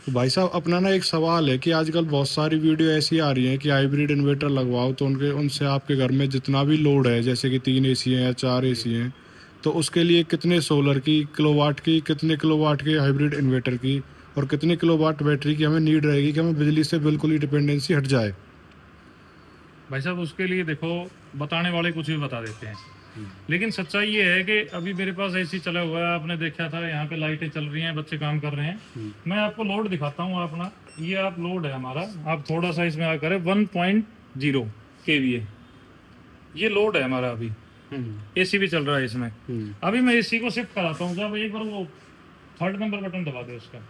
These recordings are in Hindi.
तो भाई साहब अपना ना एक सवाल है कि आजकल बहुत सारी वीडियो ऐसी आ रही हैं कि हाइब्रिड इन्वर्टर लगवाओ तो उनके उनसे आपके घर में जितना भी लोड है, जैसे कि 3 एसी हैं या चार जी एसी हैं, तो उसके लिए कितने सोलर की किलोवाट की, कितने किलोवाट के हाइब्रिड इन्वर्टर की, और कितने किलोवाट बैटरी की हमें नीड रहेगी कि हमें बिजली से बिल्कुल ही डिपेंडेंसी हट जाए। भाई साहब, उसके लिए देखो, बताने वाले कुछ भी बता देते हैं, हम्म, लेकिन सच्चाई ये है कि अभी मेरे पास एसी चला हुआ है, आपने देखा था, यहाँ पे लाइटें चल रही हैं, बच्चे काम कर रहे हैं। हम्म, मैं आपको लोड दिखाता हूँ अपना। ये आप लोड है हमारा, आप थोड़ा सा इसमें आकर 1.0 kVA ये लोड है हमारा। अभी हम्म, एसी भी चल रहा है इसमें। हम्म, अभी मैं एसी को शिफ्ट कराता हूँ, जब एक बार वो थर्ड नंबर बटन दबा दे उसका।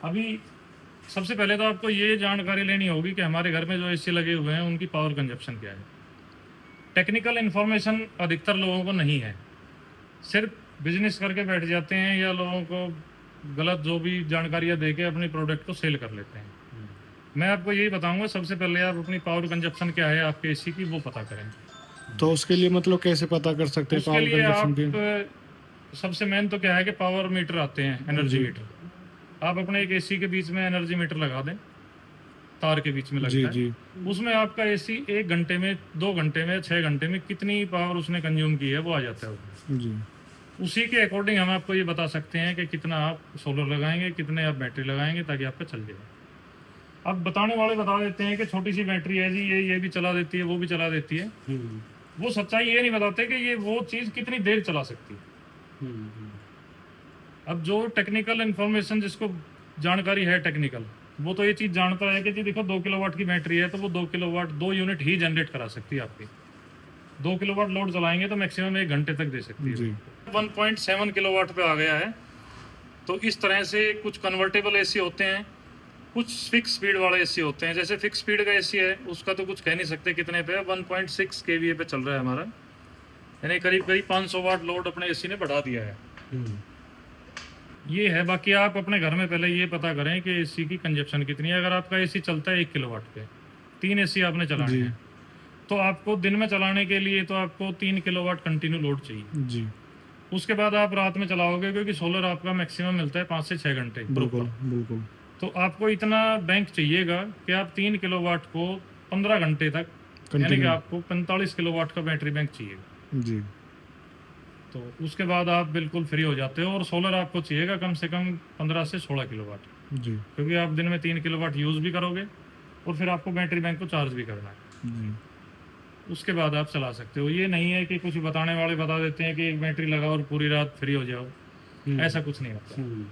अभी सबसे पहले तो आपको ये जानकारी लेनी होगी कि हमारे घर में जो एसी लगे हुए हैं उनकी पावर कंजप्शन क्या है। टेक्निकल इन्फॉर्मेशन अधिकतर लोगों को नहीं है, सिर्फ बिजनेस करके बैठ जाते हैं या लोगों को गलत जो भी जानकारियां देके अपने प्रोडक्ट को सेल कर लेते हैं। मैं आपको यही बताऊंगा, सबसे पहले आप अपनी पावर कंजप्शन क्या है आपके एसी की, वो पता करें। तो उसके लिए मतलब कैसे पता कर सकते हैं उसके पावर लिए कंजप्शन आप की? सबसे मेन तो क्या है कि पावर मीटर आते हैं, एनर्जी जी मीटर। आप अपने एक एसी के बीच में एनर्जी मीटर लगा दें, तार के बीच में जी लगता जी है। उसमें आपका एसी 1 घंटे में, 2 घंटे में, 6 घंटे में कितनी पावर उसने कंज्यूम की है वो आ जाता है उसमें। जी उसी के अकॉर्डिंग हम आपको ये बता सकते हैं कि कितना आप सोलर लगाएंगे, कितने आप बैटरी लगाएंगे, ताकि आपका चल जाए। अब बताने वाले बता देते हैं कि छोटी सी बैटरी है जी, ये भी चला देती है, वो भी चला देती है। हम्म, वो सच्चाई ये नहीं बताते कि ये वो चीज़ कितनी देर चला सकती है। हम्म, अब जो टेक्निकल इन्फॉर्मेशन जिसको जानकारी है टेक्निकल, वो तो ये चीज़ जानता है कि जी देखो 2 किलोवाट की बैटरी है तो वो 2 किलोवाट 2 यूनिट ही जनरेट करा सकती है आपकी। 2 किलोवाट लोड चलाएंगे तो मैक्सिमम 1 घंटे तक दे सकती जी है। 1.7 किलोवाट पे आ गया है। तो इस तरह से कुछ कन्वर्टेबल एसी होते हैं, कुछ फिक्स स्पीड वाले एसी होते हैं। जैसे फिक्स स्पीड का एसी है उसका तो कुछ कह नहीं सकते कितने पे है, 1.6 kVA पे चल रहा है हमारा, यानी करीब करीब 500 वाट लोड अपने एसी ने बढ़ा दिया है। हम्म, ये है। बाकी आप अपने घर में पहले ये पता करें कि एसी की कंजप्शन कितनी है। अगर आपका एसी चलता है 1 किलोवाट पे, 3 एसी आपने चलाने जी हैं, तो आपको दिन में चलाने के लिए तो आपको 3 किलोवाट कंटिन्यू लोड चाहिए। जी उसके बाद आप रात में चलाओगे, क्योंकि सोलर आपका मैक्सिमम मिलता है 5 से 6 घंटे बिल्कुल प्रॉपर। बिल्कुल। तो आपको इतना बैंक चाहिएगा कि आप 3 किलोवाट को 15 घंटे तक, यानी कि कंटिन्यू। आपको 45 किलोवाट का बैटरी बैंक चाहिएगा। जी तो उसके बाद आप बिल्कुल फ्री हो जाते हो। और सोलर आपको चाहिएगा कम से कम 15 से 16 किलोवाट, जी क्योंकि आप दिन में 3 किलोवाट यूज़ भी करोगे और फिर आपको बैटरी बैंक को चार्ज भी करना है। जी उसके बाद आप चला सकते हो। ये नहीं है कि कुछ बताने वाले बता देते हैं कि एक बैटरी लगाओ और पूरी रात फ्री हो जाओ, हम्म, ऐसा कुछ नहीं होता। हम्म।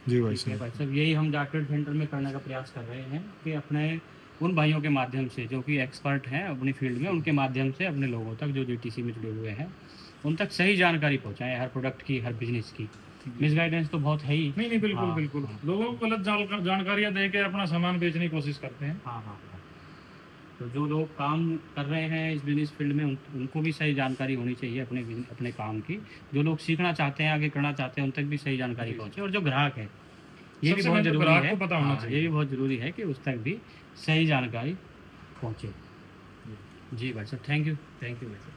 जी भाई ठीक है साहब। भाई साहब, यही हम जाकेट सेंटर में करने का प्रयास कर रहे हैं कि अपने उन भाइयों के माध्यम से जो कि एक्सपर्ट हैं अपनी फील्ड में, उनके माध्यम से अपने लोगों तक जो जीटीसी में जुड़े हुए हैं उन तक सही जानकारी पहुंचाएं, हर प्रोडक्ट की, हर बिजनेस की। मिसगाइडेंस तो बहुत है ही। नहीं नहीं, बिल्कुल हाँ, बिल्कुल। हाँ, लोगों को गलत जानकारियां दे के अपना सामान बेचने की कोशिश करते हैं। हाँ, हाँ, हाँ। तो जो लोग काम कर रहे हैं इस बिजनेस फील्ड में उनको भी सही जानकारी होनी चाहिए अपने काम की। जो लोग सीखना चाहते हैं, आगे करना चाहते हैं, उन तक भी सही जानकारी पहुंचे। और जो ग्राहक है, ये भी सबसे बहुत मेन तो ज़रूरी ग्राहक है। को पता होना हाँ, ये चाहिए। भी बहुत ज़रूरी है कि उस तक भी सही जानकारी पहुंचे। जी भाई साहब, थैंक यू भाई साहब।